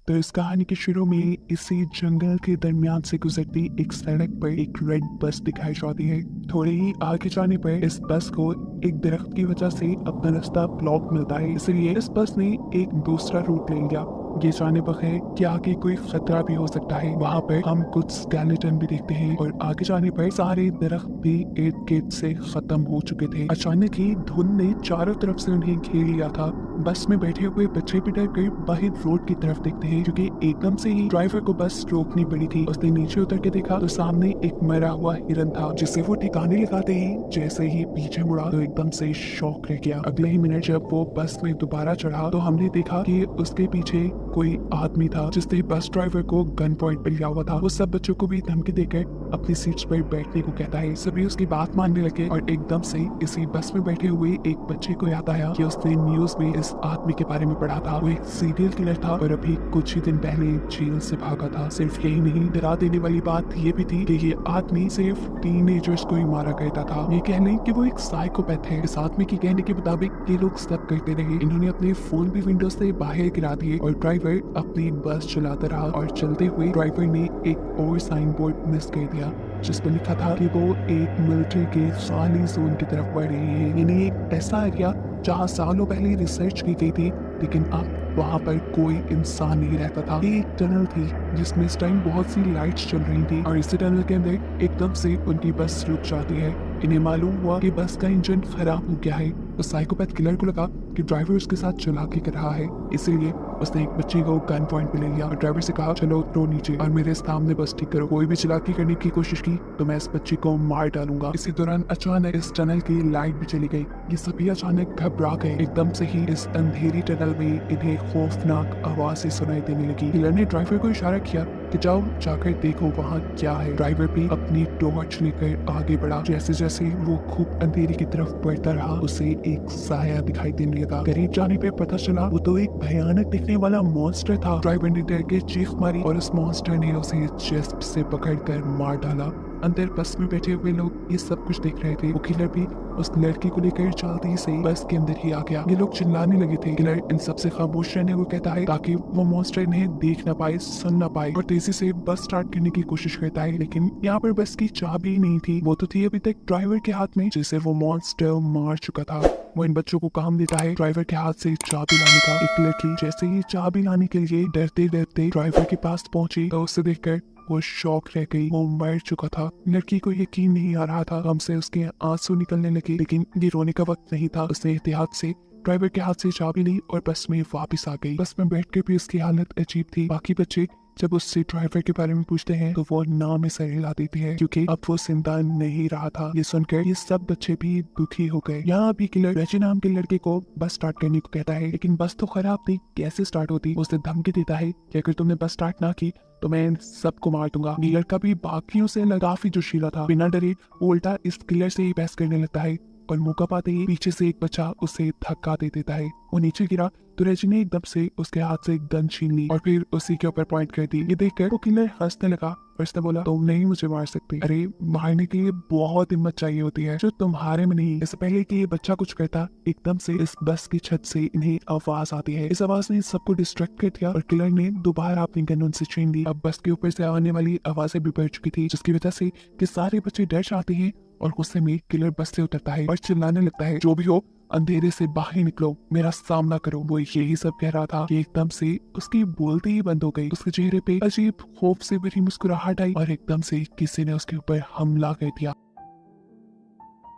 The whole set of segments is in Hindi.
तो इस कहानी के शुरू में इसी जंगल के दरमियान से गुजरती एक सड़क पर एक रेड बस दिखाई जाती है। थोड़े ही आगे जाने पर इस बस को एक दरख्त की वजह से अपना रास्ता ब्लॉक मिलता है, इसलिए इस बस ने एक दूसरा रूट ले लिया। ये जाने बगैर कि आगे कोई खतरा भी हो सकता है। वहाँ पर हम कुछ स्केलेटन भी देखते हैं और आगे जाने पर सारे दरख्त भी इर्द गिर्द से खत्म हो चुके थे। अचानक ही धुंध ने चारों तरफ से उन्हें घेर लिया था। बस में बैठे हुए बच्चे भी डर कर बाहर रोड की तरफ देखते हैं, क्योंकि एकदम से ही ड्राइवर को बस रोकनी पड़ी थी। उसने नीचे उतर के देखा तो सामने एक मरा हुआ हिरन था, जिसे वो ठिकाने लगाते ही जैसे ही पीछे मुड़ा तो एकदम से शॉक रह गया। अगले ही मिनट जब वो बस में दोबारा चढ़ा तो हमने देखा कि उसके पीछे कोई आदमी था, जिसने बस ड्राइवर को गन पॉइंट पे लिया हुआ था। वो सब बच्चों को भी धमकी देकर अपनी सीट्स पर बैठने को कहता है। सभी उसकी बात मानने लगे और एकदम से इसी बस में बैठे हुए एक बच्चे को याद आया कि उसने न्यूज में इस आदमी के बारे में पढ़ा था। वो एक सीरियल किलर था और अभी कुछ ही दिन पहले जेल से भागा था। सिर्फ यही नहीं, डरा देने वाली बात ये भी थी कि ये आदमी सिर्फ टीनेजर्स को ही मारा करता था। ये कह लें कि वो एक साइकोपैथ है। इस आदमी के कहने के मुताबिक ये लोग सब करते रहे। इन्होंने अपने फोन भी विंडो से बाहर गिरा दिए और ड्राइवर अपनी बस चलाता रहा। और चलते हुए ड्राइवर ने एक और साइन बोर्ड मिस कर दिया, जिस पर लिखा था कि वो एक मिलिट्री के खाली जोन की तरफ बढ़ रही है। यानी एक ऐसा एरिया जहाँ सालों पहले रिसर्च की गई थी, लेकिन अब वहाँ पर कोई इंसान नहीं रहता था। ये एक टनल थी जिसमें इस टाइम बहुत सी लाइट्स चल रही थी और इसी टनल के अंदर एकदम से उनकी बस रुक जाती है। इन्हें मालूम हुआ कि बस का इंजन खराब हो गया है। तो साइकोपैथ किलर को लगा कि ड्राइवर उसके साथ चालाकी कर रहा है, इसीलिए उसने एक बच्चे को गन पॉइंट पे ले लिया और ड्राइवर से कहा, चलो उतरो नीचे और मेरे सामने बस ठीक करो। कोई भी चालाकी करने की कोशिश की तो मैं इस बच्चे को मार डालूंगा। इसी दौरान अचानक इस टनल की लाइट भी चली गई। ये सभी अचानक घबरा गए। एकदम से ही इस अंधेरी टनल में इन्हें खौफनाक आवाजें सुनाई देने लगी। किलर ने ड्राइवर को इशारा किया कि जाओ जाकर देखो वहाँ क्या है। ड्राइवर भी अपनी टॉर्च लेकर आगे बढ़ा। जैसे जैसे वो खूब अंधेरी की तरफ बढ़ता रहा, उसे एक साया दिखाई देने लगा। करीब जाने पे पता चला वो तो एक भयानक दिखने वाला मॉन्स्टर था। ड्राइवर ने डर के चीख मारी और उस मॉन्स्टर ने उसे चेस्ट से पकड़कर मार डाला। अंदर बस में बैठे हुए लोग ये सब कुछ देख रहे थे। वो किलर भी उस लड़की को लेकर चलते से बस के अंदर ही आ गया। ये लोग चिल्लाने लगे थे। किलर इन सबसे खामोश रहने को कहता है ताकि वो मॉन्स्टर इन्हें देख ना पाए, सुन ना पाए, और तेजी से बस स्टार्ट करने की कोशिश करता है। लेकिन यहाँ पर बस की चाबी नहीं थी, वो तो थी अभी तक ड्राइवर के हाथ में, जिसे वो मॉन्स्टर मार चुका था। वो इन बच्चों को काम देता है ड्राइवर के हाथ से चाबी लाने का। एक लड़की जैसे ही चाबी लाने के लिए डरते डरते ड्राइवर के पास पहुंची तो उसे देखकर वो शॉक रह गई। वो मर चुका था। लड़की को यकीन नहीं आ रहा था। हमसे उसके आंसू निकलने लगे, लेकिन ये रोने का वक्त नहीं था। उसने एहतियात से ड्राइवर के हाथ से चाबी ली और बस में वापस आ गई। बस में बैठकर भी उसकी हालत अजीब थी। बाकी बच्चे जब उससे ड्राइवर के बारे में पूछते हैं तो वो नाम में सर हिला देती है, क्योंकि अब वो जिंदा नहीं रहा था। ये सुनकर ये सब बच्चे भी दुखी हो गए। यहाँ अभी किलर रेजी नाम के लड़के को बस स्टार्ट करने को कहता है, लेकिन बस तो खराब थी, कैसे स्टार्ट होती। उसे धमकी देता है कि अगर तुमने बस स्टार्ट ना की तो मैं इन सबको मार दूंगा। ये लड़का भी बाकियों से काफी जोशीला था। बिना डरे वो उल्टा इस किलर से ही बहस करने लगता है और मौका पाते ही पीछे से एक बच्चा उसे धक्का दे देता है। वो नीचे गिरा तो रेजी ने एकदम से उसके हाथ से एक गन छीन ली और फिर उसी के ऊपर पॉइंट कर दी। ये देखकर वो किलर हंसने लगा और उसने बोला, तुम नहीं मुझे मार सकते। अरे मारने के लिए बहुत हिम्मत चाहिए होती है जो तुम्हारे में नहीं। इससे पहले कि ये बच्चा कुछ करता, एकदम से इस बस की छत से इन्हें आवाज आती है। इस आवाज ने सबको डिस्ट्रैक्ट कर दिया और किलर ने दोबारा अपनी गन उनसे छीन ली। अब बस के ऊपर से आने वाली आवाजें भी बढ़ चुकी थी, जिसकी वजह से कि सारे बच्चे डर जाते हैं और गुस्से में किलर बस से उतरता है और चिल्लाने लगता है, जो भी हो अंधेरे से बाहर निकलो, मेरा सामना करो। वो यही सब कह रहा था कि एकदम से उसकी बोलते ही बंद हो गई। उसके चेहरे पे अजीब खौफ से भरी मुस्कुराहट आई और एकदम से किसी ने उसके ऊपर हमला कर दिया।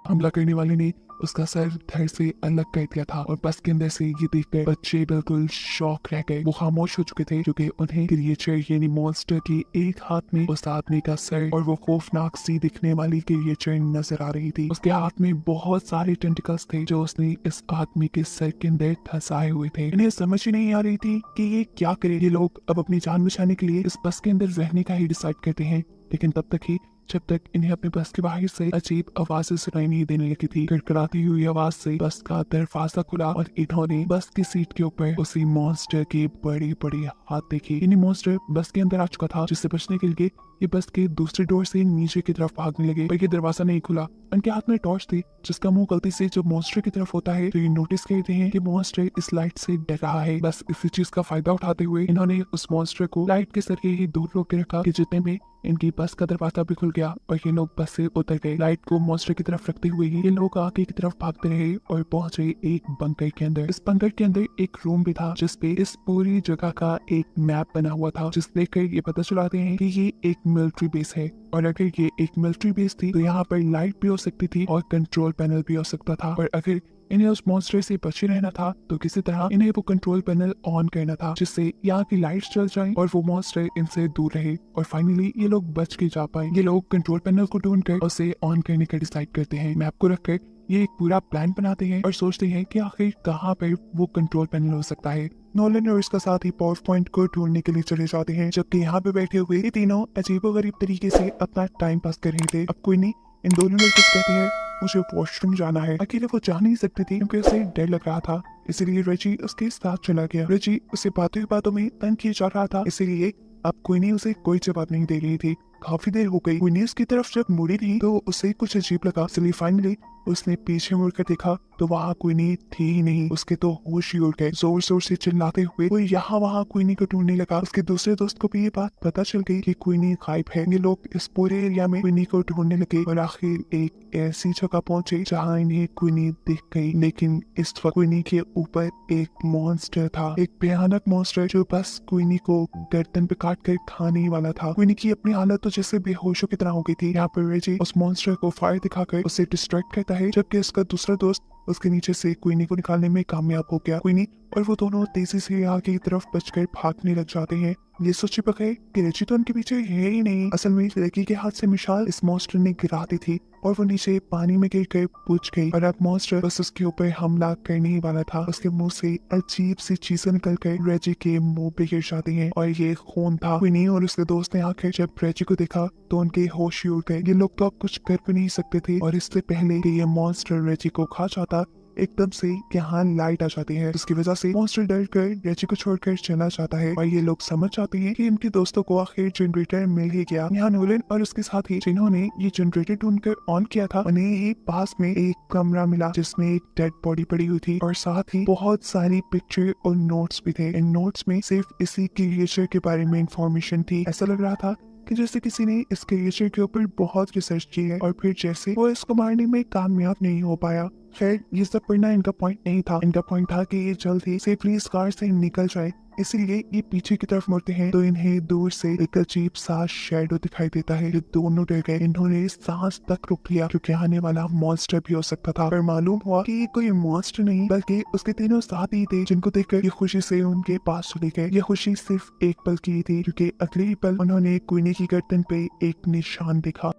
हमला करने वाले ने उसका सर धड़ से अलग कर दिया था और बस के अंदर से ये देखकर बच्चे बिल्कुल शॉक रह गए। वो खामोश हो चुके थे क्योंकि उन्हें क्रिएचर यानी मॉन्स्टर के एक हाथ में उस आदमी का सर और वो खौफनाक सी दिखने वाली क्रिएचर नजर आ रही थी। उसके हाथ में बहुत सारे टेंटिकल्स थे जो उसने इस आदमी के सर के अंदर फंसाए हुए थे। इन्हें समझ ही नहीं आ रही थी कि ये क्या करे। ये लोग अब अपनी जान बचाने के लिए इस बस के अंदर रहने का ही डिसाइड करते हैं, लेकिन तब तक ही जब तक इन्हें अपने बस के बाहर से अजीब आवाजें सुनाई नहीं देने लगी थी। कड़कड़ाती हुई आवाज से बस का दरवाजा खुला और इन्होंने बस की सीट के ऊपर उसी मॉन्स्टर की बड़ी बड़ी हाथ देखी। इन्हें मॉन्स्टर बस के अंदर आ चुका था, जिससे बचने के लिए ये बस के दूसरे डोर से नीचे की तरफ भागने लगे, पर ये दरवाजा नहीं खुला। उनके हाथ में टॉर्च थी, जिसका मुंह गलती से जब मॉन्स्टर की तरफ होता है तो ये नोटिस करते हैं कि मॉन्स्टर इस लाइट से डर रहा है। बस इसी चीज का फायदा उठाते हुए इन्होंने उस मॉन्स्टर को लाइट के सर ही दूर रोक के रखा कि जितने में इनकी बस का दरवाजा भी खुल गया और ये लोग बस से उतर गए। लाइट को मॉन्स्टर की तरफ रखते हुए ही ये लोग आगे की तरफ भागते रहे और पहुंचे एक बंकर के अंदर। इस बंकर के अंदर एक रूम भी था, जिसपे इस पूरी जगह का एक मैप बना हुआ था, जिस देखकर ये पता चलाते हैं कि ये एक मिलिट्री बेस है। और अगर ये एक मिलिट्री बेस थी तो यहाँ पर लाइट भी हो सकती थी और कंट्रोल पैनल भी हो सकता था। और अगर इन्हें उस मॉन्स्टर से बचे रहना था तो किसी तरह इन्हें वो कंट्रोल पैनल ऑन करना था, जिससे यहाँ की लाइट्स चल जाएं और वो मॉन्स्टर इनसे दूर रहे और फाइनली ये लोग बच के जा पाए। ये लोग कंट्रोल पैनल को ढूंढकर उसे ऑन करने का डिसाइड करते हैं। मैप को रखकर ये एक पूरा प्लान बनाते हैं और सोचते हैं कि आखिर कहाँ पर वो कंट्रोल पैनल हो सकता है। नोलन और इसका साथ ही पावर पॉइंट को ढूंढने के लिए चले जाते हैं, जबकि यहाँ पे बैठे हुए ये तीनों अजीबोगरीब तरीके से अपना टाइम पास कर रहे थे। अब कोई नहीं, इन दोनों लड़के कहते हैं मुझे वॉशरूम जाना है। अकेले वो जा नहीं सकती थी क्योंकि उसे डर लग रहा था, इसीलिए रेजी उसके साथ चला गया। रेजी उसे बातों में तंग किया जा रहा था, इसीलिए अब क्वीनी उसे कोई जवाब नहीं दे रही थी। काफी देर हो गई, क्वीनी उसकी तरफ जब मुड़ी नहीं तो उसे कुछ अजीब लगा, इसलिए फाइनली उसने पीछे मुड़कर देखा तो वहाँ क्वीनी थी ही नहीं। उसके तो होश ही उड़ गए। जोर जोर से चिल्लाते हुए वो यहाँ वहाँ क्वीनी को ढूंढने लगा। उसके दूसरे दोस्त को भी ये बात पता चल गई कि क्वीनी गायब है। ये लोग इस पूरे एरिया में क्वीनी को ढूंढने लगे और आखिर एक ऐसी जगह पहुंचे जहाँ इन्हें क्वीनी दिख गई। लेकिन इस वक्त क्वीनी के ऊपर एक मॉन्स्टर था, एक भयानक मॉन्स्टर जो बस क्वीनी को गर्दन पे काट कर खाने वाला था। क्वीनी की अपनी हालत तो जैसे बेहोशों की तरह हो गई थी। यहाँ पर रेजी उस मॉन्स्टर को फायर दिखाकर उसे डिस्ट्रैक्ट करता है, जबकि उसका दूसरा दोस्त उसके नीचे से क्वीनी को निकालने में कामयाब हो गया। क्वीनी और वो दोनों तेजी से आगे की तरफ बचकर भागने लग जाते हैं। ये सोचे पके कि रेजी तो उनके पीछे है ही नहीं। असल में लड़की के हाथ से मिसाल इस मॉन्स्टर ने गिरा दी थी और वो नीचे पानी में गिर कर बुझ गई और अब मॉन्स्टर बस उसके ऊपर हमला करने ही वाला था। उसके मुंह से अजीब सी चीजें निकल कर रेजी के मुंह पे गिर जाती हैं और ये खून था। क्वीनी और उसके दोस्त ने आकर जब रेजी को देखा तो उनके होश ही उड़ गए। ये लोग तो अब कुछ कर भी नहीं सकते थे और इससे पहले कि ये मॉन्स्टर रेजी को खा जाता एकदम से यहाँ लाइट आ जाती है, जिसकी वजह से मॉन्स्टर डर कर रेजी को छोड़कर चला जाता है और ये लोग समझ जाते हैं कि इनके दोस्तों को आखिर जनरेटर मिल ही गया। यहाँ नोलन और उसके साथी जिन्होंने ये जनरेटर ढूंढकर ऑन किया था, उन्हें ही पास में एक कमरा मिला जिसमें एक डेड बॉडी पड़ी हुई थी और साथ ही बहुत सारी पिक्चर और नोट्स भी थे। इन नोट्स में सिर्फ इसी क्रिएचर के बारे में इंफॉर्मेशन थी। ऐसा लग रहा था कि जैसे किसी ने इस क्रिएचर के ऊपर बहुत रिसर्च की है और फिर जैसे वो इसको मारने में कामयाब नहीं हो पाया। खैर ये सब पढ़ना इनका पॉइंट नहीं था। इनका पॉइंट था कि ये जल्द ही सेफली इस कार से निकल जाए, इसीलिए ये पीछे की तरफ मुड़ते हैं तो इन्हें दूर से एक अजीब सा शैडो दिखाई देता है। ये दोनों डर गए। इन्होंने सांस तक रोक लिया क्योंकि आने वाला मॉन्स्टर भी हो सकता था, पर मालूम हुआ कि ये कोई मॉन्स्टर नहीं बल्कि उसके तीनों साथी थे, जिनको देखकर ये खुशी से उनके पास चले गए। ये खुशी सिर्फ एक पल की थी क्योंकि अगले ही पल उन्होंने क्वीनी की गर्दन पे एक निशान देखा।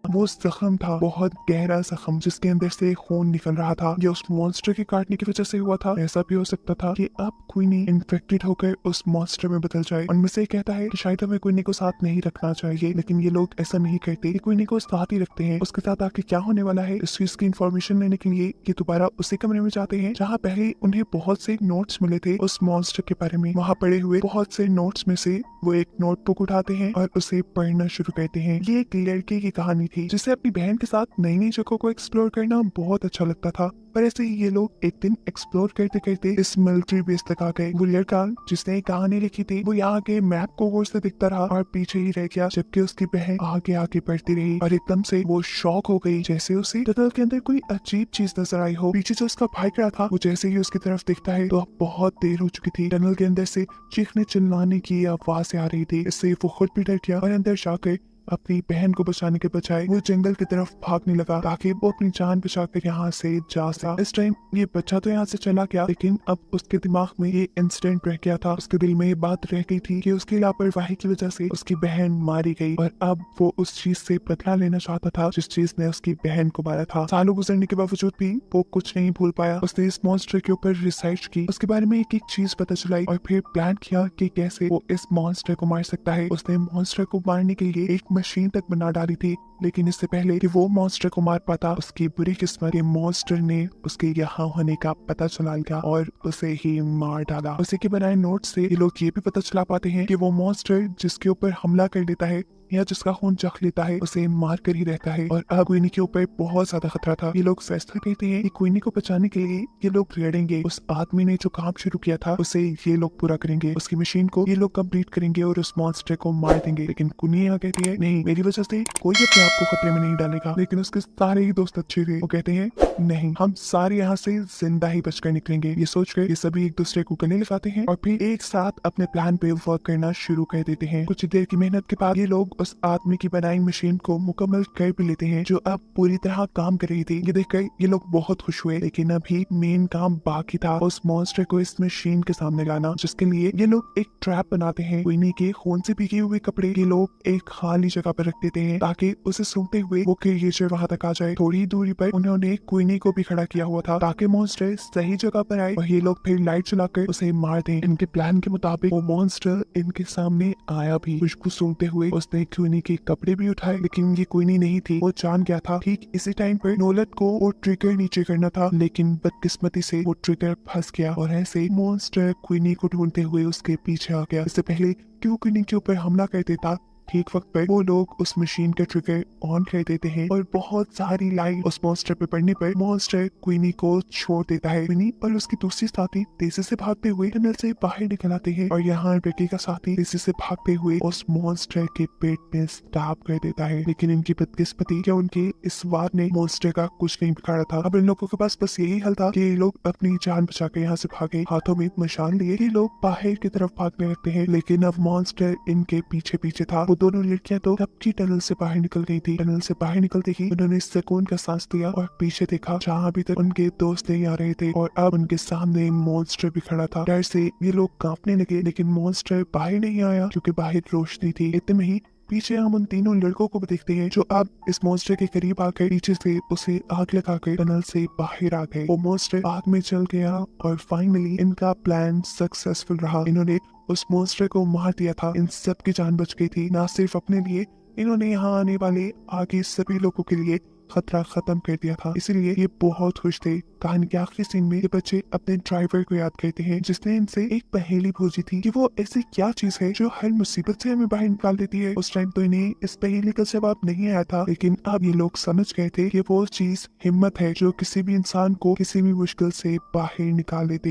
वो जख्म था, बहुत गहरा जख्म जिसके अंदर से खून निकल रहा था। ये उस मॉन्स्टर के काटने की वजह से हुआ था। ऐसा भी हो सकता था कि अब क्वीनी इन्फेक्टेड होकर उस मॉन्स्टर में बदल जाए। उनमें से कहता है कि शायद हमें क्वीनी को साथ नहीं रखना चाहिए, लेकिन ये लोग ऐसा नहीं करते। क्वीनी को साथ ही रखते हैं। उसके साथ आके क्या होने वाला है इस चीज की इन्फॉर्मेशन लेने के लिए ये दोबारा उसी कमरे में जाते हैं जहाँ पहले उन्हें बहुत से नोट्स मिले थे उस मॉन्स्टर के बारे में। वहाँ पड़े हुए बहुत से नोट्स में से वो एक नोटबुक उठाते हैं और उसे पढ़ना शुरू करते हैं। ये एक लड़के की कहानी थी जिसे अपनी बहन के साथ नई नई जगहों को एक्सप्लोर करना बहुत अच्छा लगता था। पर ऐसे ही ये लोग एक दिन एक्सप्लोर करते करते इस मिलिट्री बेस तक आ गए। वो लड़का जिसने कहानी लिखी थी वो यहाँ के मैप को गौर से दिखता रहा और पीछे ही रह गया, जबकि उसकी बहन आगे आगे बढ़ती रही और एकदम से वो शॉक हो गई जैसे उसे टनल के अंदर कोई अजीब चीज नजर आई हो। पीछे जो उसका भाई खड़ा था वो जैसे ही उसकी तरफ दिखता है तो अब बहुत देर हो चुकी थी। टनल के अंदर से चीखने चिल्लाने की आवाज आ रही थी। इससे वो खुद भी डर गया और अंदर जाकर अपनी बहन को बचाने के बजाय वो जंगल की तरफ भागने लगा ताकि वो अपनी जान बचाकर यहाँ से जा सके। इस टाइम ये बच्चा तो यहाँ से चला गया, लेकिन अब उसके दिमाग में ये इंसिडेंट रह गया था। उसके दिल में ये बात रह गई थी कि उसकी लापरवाही की वजह से उसकी बहन मारी गई और अब वो उस चीज से बदला लेना चाहता था जिस चीज ने उसकी बहन को मारा था। सालों गुजरने के बावजूद भी वो कुछ नहीं भूल पाया। उसने इस मॉन्स्टर के ऊपर रिसर्च की, उसके बारे में एक एक चीज पता चलाई और फिर प्लान किया कि कैसे वो इस मॉन्स्टर को मार सकता है। उसने मॉन्स्टर को मारने के लिए एक मशीन तक बना डाली थी। लेकिन इससे पहले कि वो मॉन्स्टर को मार पाता, उसकी बुरी किस्मत के मॉन्स्टर ने उसके यहाँ होने का पता चला लिया और उसे ही मार डाला। उसी के बनाए नोट से ये लोग ये भी पता चला पाते हैं कि वो मॉन्स्टर जिसके ऊपर हमला कर देता है या जिसका खून चख लेता है उसे मार कर ही रहता है। और अब क्वीनी के ऊपर बहुत ज्यादा खतरा था। ये लोग फैसला करते हैं कि क्वीनी को बचाने के लिए ये लोग लड़ेंगे। उस आदमी ने जो काम शुरू किया था उसे ये लोग पूरा करेंगे। उसकी मशीन को ये लोग कंप्लीट करेंगे और उस मॉन्स्टर को मार देंगे। लेकिन क्वीनी यहाँ कहती है नहीं, मेरी वजह से कोई अपने आप को खतरे में नहीं डालेगा। लेकिन उसके सारे ही दोस्त अच्छे थे। वो कहते हैं नहीं, हम सारे यहाँ से जिंदा ही बचकर निकलेंगे। ये सोचकर ये सभी एक दूसरे को गले लगाते हैं और फिर एक साथ अपने प्लान पे वर्क करना शुरू कर देते हैं। कुछ देर की मेहनत के बाद ये लोग उस आदमी की बनाई मशीन को मुकम्मल कर भी लेते हैं जो अब पूरी तरह काम कर रही थी। ये देखकर ये लोग बहुत खुश हुए। लेकिन अभी मेन काम बाकी था, उस मॉन्स्टर को इस मशीन के सामने लाना, जिसके लिए ये लोग एक ट्रैप बनाते हैं। क्वीनी के खून से भीगे हुए कपड़े ये लोग एक खाली जगह पर रख देते हैं ताकि उसे सूंघते हुए वो क्रिएचर वहां तक आ जाए। थोड़ी दूरी पर उन्होंने क्वीनी को भी खड़ा किया हुआ था ताकि मॉन्स्टर सही जगह पर आए और ये लोग फिर लाइट चलाकर उसे मार दें। इनके प्लान के मुताबिक वो मॉन्स्टर इनके सामने आया भी। खुशबू सूंघते हुए उसने क्वीनी के कपड़े भी उठाए, लेकिन ये क्वीनी नहीं थी। वो जान गया था ठीक इसी टाइम पर नोलत को वो ट्रिगर नीचे करना था, लेकिन बदकिस्मती से वो ट्रिगर फंस गया और ऐसे मॉन्स्टर क्वीनी को ढूंढते हुए उसके पीछे आ गया। इससे पहले क्यों क्वीनी के ऊपर हमला कर देता, ठीक वक्त पर वो लोग उस मशीन का ट्रिगर ऑन कर देते हैं और बहुत सारी लाइट उस मॉन्स्टर पे पड़ने पर मॉन्स्टर क्वीनी को छोड़ देता है। क्वीनी और उसकी दूसरी साथी तेजी से भागते हुए टनल से बाहर निकल आते हैं और यहाँ बेकी का साथी तेजी से भागते हुए उस मॉन्स्टर के पेट में स्टैब कर देता है। लेकिन इनकी बदकिस्मती क्या उनके इस वार ने मॉन्स्टर का कुछ नहीं बिगाड़ा था। अब इन लोगों के पास बस यही हल था कि ये लोग अपनी जान बचा के यहाँ से भागे। हाथों में मशाल लिए ये लोग बाहर की तरफ भागने लगते हैं। लेकिन अब मॉन्स्टर इनके पीछे पीछे था। दोनों लड़कियां तो तब की टनल से बाहर निकल गई थी। टनल से बाहर निकलते ही उन्होंने सुकून का सांस लिया और पीछे देखा जहाँ अभी तक उनके दोस्त नहीं आ रहे थे और अब उनके सामने मॉन्स्टर भी खड़ा था। डर से ये लोग कांपने लगे, लेकिन मॉन्स्टर बाहर नहीं आया क्योंकि बाहर रोशनी थी। इतने में ही पीछे हम उन तीनों लड़कों को देखते हैं जो अब इस मॉन्स्टर के करीब आकर पीछे से उसे आग लगाकर टनल से बाहर आ गए। वो मॉन्स्टर आग में चल गया और फाइनली इनका प्लान सक्सेसफुल रहा। इन्होंने उस मॉन्स्टर को मार दिया था। इन सब की जान बच गई थी। ना सिर्फ अपने लिए, इन्होंने यहाँ आने वाले आगे सभी लोगों के लिए खतरा खत्म कर दिया था। इसीलिए ये बहुत खुश थे। कहानी के आखिरी सीन में ये बच्चे अपने ड्राइवर को याद करते हैं जिसने इनसे एक पहेली पूछी थी कि वो ऐसी क्या चीज है जो हर मुसीबत से हमें बाहर निकाल देती है। उस टाइम तो इन्हें इस पहेली का जवाब नहीं आया था, लेकिन अब ये लोग समझ गए थे कि वो चीज हिम्मत है जो किसी भी इंसान को किसी भी मुश्किल से बाहर निकाल देती है।